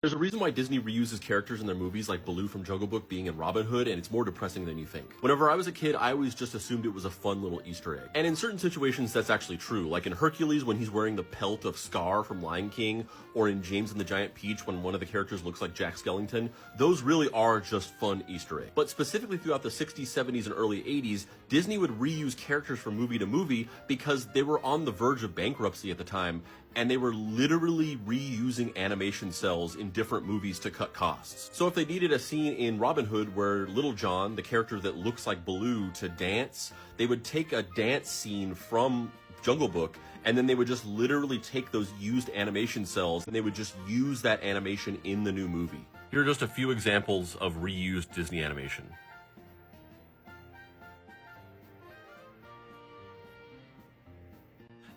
There's a reason why Disney reuses characters in their movies, like Baloo from Jungle Book being in Robin Hood, and it's more depressing than you think. Whenever I was a kid, I always just assumed it was a fun little Easter egg. And in certain situations, that's actually true. Like in Hercules, when he's wearing the pelt of Scar from Lion King, or in James and the Giant Peach, when one of the characters looks like Jack Skellington, those really are just fun Easter eggs. But specifically throughout the 60s, 70s, and early 80s, Disney would reuse characters from movie to movie because they were on the verge of bankruptcy at the time, and they were literally reusing animation cells in different movies to cut costs. So if they needed a scene in Robin Hood where Little John, the character that looks like Baloo, to dance, they would take a dance scene from Jungle Book, and then they would just literally take those used animation cells and they would just use that animation in the new movie. Here are just a few examples of reused Disney animation.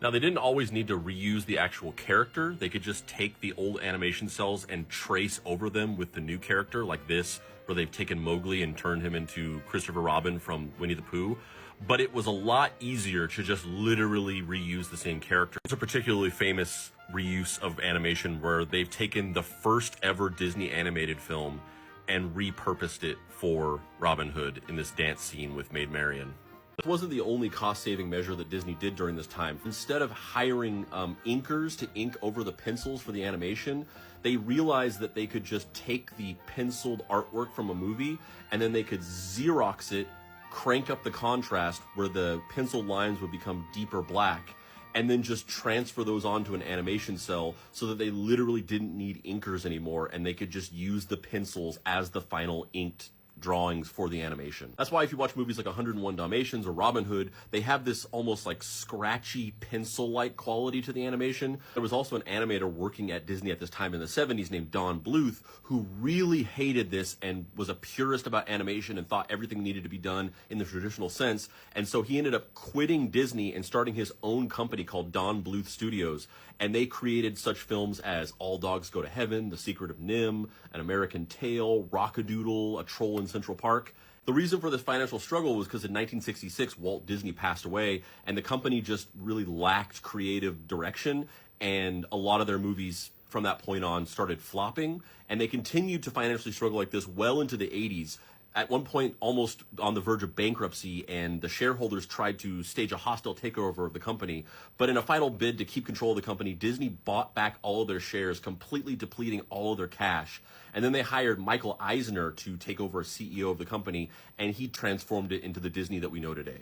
Now, they didn't always need to reuse the actual character. They could just take the old animation cells and trace over them with the new character, like this, where they've taken Mowgli and turned him into Christopher Robin from Winnie the Pooh. But it was a lot easier to just literally reuse the same character. It's a particularly famous reuse of animation where they've taken the first ever Disney animated film and repurposed it for Robin Hood in this dance scene with Maid Marian. This wasn't the only cost-saving measure that Disney did during this time. Instead of hiring inkers to ink over the pencils for the animation, they realized that they could just take the penciled artwork from a movie and then they could Xerox it, crank up the contrast where the pencil lines would become deeper black, and then just transfer those onto an animation cell so that they literally didn't need inkers anymore and they could just use the pencils as the final inked drawings for the animation. That's why if you watch movies like 101 Dalmatians or Robin Hood, they have this almost like scratchy pencil-like quality to the animation. There was also an animator working at Disney at this time in the 70s named Don Bluth, who really hated this and was a purist about animation and thought everything needed to be done in the traditional sense. And so he ended up quitting Disney and starting his own company called Don Bluth Studios. And they created such films as All Dogs Go to Heaven, The Secret of Nim, An American Tail, Rock-a-Doodle, A Troll in Central Park. The reason for this financial struggle was because in 1966, Walt Disney passed away, and the company just really lacked creative direction, and a lot of their movies from that point on started flopping, and they continued to financially struggle like this well into the 80s. At one point, almost on the verge of bankruptcy, and the shareholders tried to stage a hostile takeover of the company. But in a final bid to keep control of the company, Disney bought back all of their shares, completely depleting all of their cash. And then they hired Michael Eisner to take over as CEO of the company, and he transformed it into the Disney that we know today.